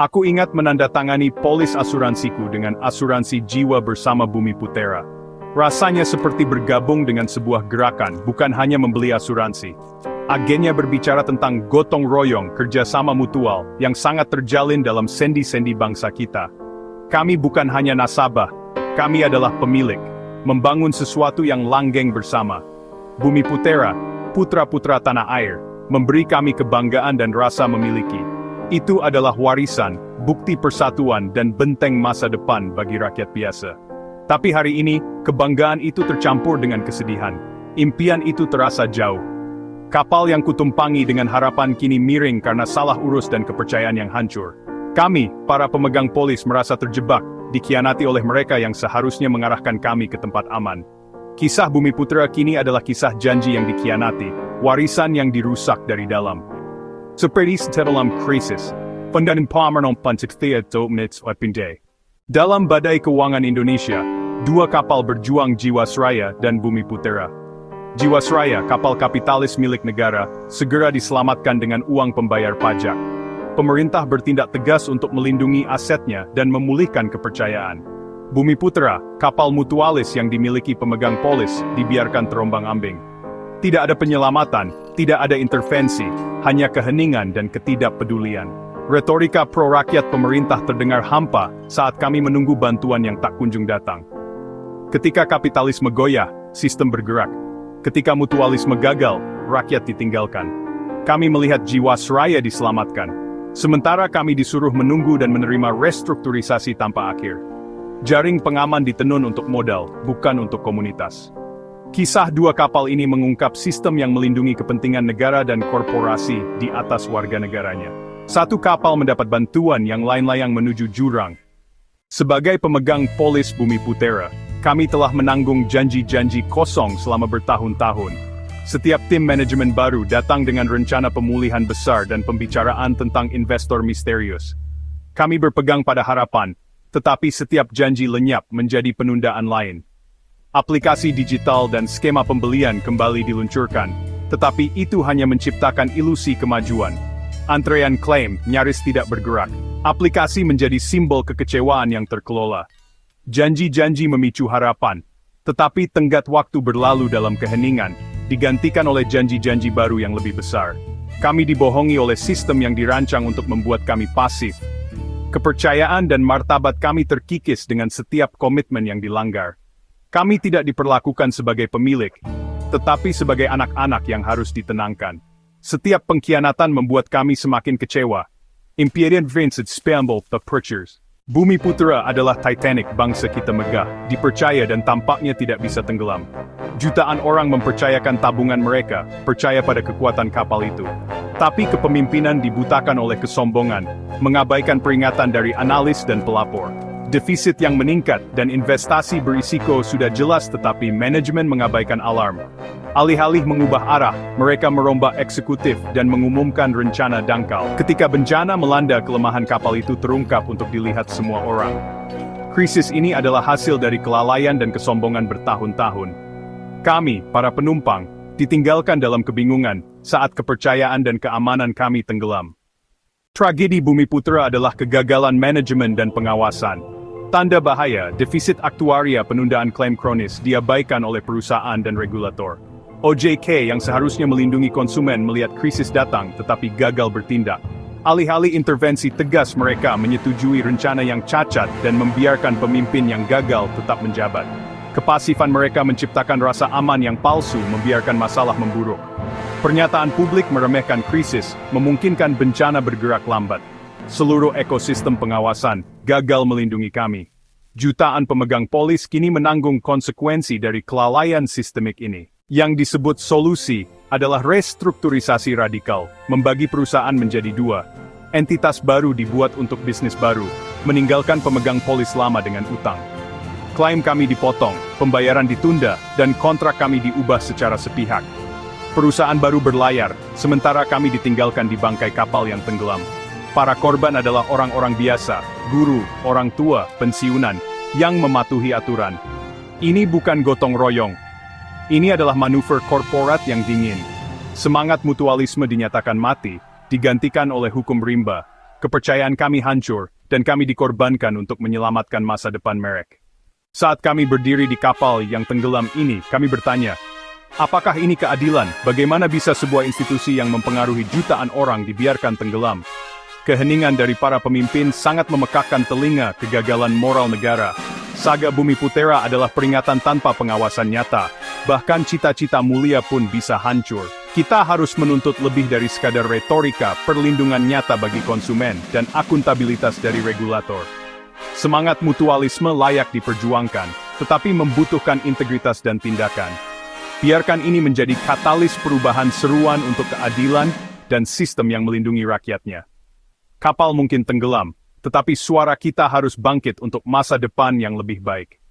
Aku ingat menandatangani polis asuransiku dengan asuransi jiwa bersama Bumi Putera. Rasanya seperti bergabung dengan sebuah gerakan, bukan hanya membeli asuransi. Agennya berbicara tentang gotong royong kerjasama mutual yang sangat terjalin dalam sendi-sendi bangsa kita. Kami bukan hanya nasabah, kami adalah pemilik, membangun sesuatu yang langgeng bersama. Bumi Putera, putra-putra tanah air, memberi kami kebanggaan dan rasa memiliki. Itu adalah warisan, bukti persatuan dan benteng masa depan bagi rakyat biasa. Tapi hari ini, kebanggaan itu tercampur dengan kesedihan. Impian itu terasa jauh. Kapal yang kutumpangi dengan harapan kini miring karena salah urus dan kepercayaan yang hancur. Kami, para pemegang polis merasa terjebak, dikhianati oleh mereka yang seharusnya mengarahkan kami ke tempat aman. Kisah Bumi Putera kini adalah kisah janji yang dikhianati, warisan yang dirusak dari dalam. Seperti dalam krisis, pendanaan pameran pantikthea dominits opinde. Dalam badai keuangan Indonesia, dua kapal berjuang Jiwasraya dan Bumi Putera. Jiwasraya, kapal kapitalis milik negara, segera diselamatkan dengan uang pembayar pajak. Pemerintah bertindak tegas untuk melindungi asetnya dan memulihkan kepercayaan. Bumi Putera, kapal mutualis yang dimiliki pemegang polis, dibiarkan terombang-ambing. Tidak ada penyelamatan, tidak ada intervensi, hanya keheningan dan ketidakpedulian. Retorika pro-rakyat pemerintah terdengar hampa saat kami menunggu bantuan yang tak kunjung datang. Ketika kapitalisme goyah, sistem bergerak. Ketika mutualisme gagal, rakyat ditinggalkan. Kami melihat Jiwasraya diselamatkan. Sementara kami disuruh menunggu dan menerima restrukturisasi tanpa akhir. Jaring pengaman ditenun untuk modal, bukan untuk komunitas. Kisah dua kapal ini mengungkap sistem yang melindungi kepentingan negara dan korporasi di atas warga negaranya. Satu kapal mendapat bantuan, yang lain layang menuju jurang. Sebagai pemegang polis Bumi Putera, kami telah menanggung janji-janji kosong selama bertahun-tahun. Setiap tim manajemen baru datang dengan rencana pemulihan besar dan pembicaraan tentang investor misterius. Kami berpegang pada harapan, tetapi setiap janji lenyap menjadi penundaan lain. Aplikasi digital dan skema pembelian kembali diluncurkan, tetapi itu hanya menciptakan ilusi kemajuan. Antrean klaim nyaris tidak bergerak. Aplikasi menjadi simbol kekecewaan yang terkelola. Janji-janji memicu harapan, tetapi tenggat waktu berlalu dalam keheningan, digantikan oleh janji-janji baru yang lebih besar. Kami dibohongi oleh sistem yang dirancang untuk membuat kami pasif. Kepercayaan dan martabat kami terkikis dengan setiap komitmen yang dilanggar. Kami tidak diperlakukan sebagai pemilik, tetapi sebagai anak-anak yang harus ditenangkan. Setiap pengkhianatan membuat kami semakin kecewa. Imperial Vincent Spamble, The Purchers. Bumi Putera adalah Titanic bangsa kita megah, dipercaya dan tampaknya tidak bisa tenggelam. Jutaan orang mempercayakan tabungan mereka, percaya pada kekuatan kapal itu. Tapi kepemimpinan dibutakan oleh kesombongan, mengabaikan peringatan dari analis dan pelapor. Defisit yang meningkat dan investasi berisiko sudah jelas, tetapi manajemen mengabaikan alarm. Alih-alih mengubah arah, mereka merombak eksekutif dan mengumumkan rencana dangkal. Ketika bencana melanda, kelemahan kapal itu terungkap untuk dilihat semua orang. Krisis ini adalah hasil dari kelalaian dan kesombongan bertahun-tahun. Kami, para penumpang, ditinggalkan dalam kebingungan saat kepercayaan dan keamanan kami tenggelam. Tragedi Bumi Putera adalah kegagalan manajemen dan pengawasan. Tanda bahaya, defisit aktuaria, penundaan klaim kronis diabaikan oleh perusahaan dan regulator. OJK yang seharusnya melindungi konsumen melihat krisis datang tetapi gagal bertindak. Alih-alih intervensi tegas, mereka menyetujui rencana yang cacat dan membiarkan pemimpin yang gagal tetap menjabat. Kepasifan mereka menciptakan rasa aman yang palsu, membiarkan masalah memburuk. Pernyataan publik meremehkan krisis, memungkinkan bencana bergerak lambat. Seluruh ekosistem pengawasan gagal melindungi kami. Jutaan pemegang polis kini menanggung konsekuensi dari kelalaian sistemik ini. Yang disebut solusi adalah restrukturisasi radikal, membagi perusahaan menjadi dua. Entitas baru dibuat untuk bisnis baru, meninggalkan pemegang polis lama dengan utang. Klaim kami dipotong, pembayaran ditunda, dan kontrak kami diubah secara sepihak. Perusahaan baru berlayar, sementara kami ditinggalkan di bangkai kapal yang tenggelam. Para korban adalah orang-orang biasa, guru, orang tua, pensiunan, yang mematuhi aturan. Ini bukan gotong royong. Ini adalah manuver korporat yang dingin. Semangat mutualisme dinyatakan mati, digantikan oleh hukum rimba. kepercayaan kami hancur, dan kami dikorbankan untuk menyelamatkan masa depan merek. Saat kami berdiri di kapal yang tenggelam ini, kami bertanya, apakah ini keadilan? Bagaimana bisa sebuah institusi yang mempengaruhi jutaan orang dibiarkan tenggelam? Keheningan dari para pemimpin sangat memekakkan telinga kegagalan moral negara. Saga Bumiputera adalah peringatan tanpa pengawasan nyata. Bahkan cita-cita mulia pun bisa hancur. Kita harus menuntut lebih dari sekadar retorika, perlindungan nyata bagi konsumen, dan akuntabilitas dari regulator. Semangat mutualisme layak diperjuangkan, tetapi membutuhkan integritas dan tindakan. Biarkan ini menjadi katalis perubahan seruan untuk keadilan dan sistem yang melindungi rakyatnya. Kapal mungkin tenggelam, tetapi suara kita harus bangkit untuk masa depan yang lebih baik.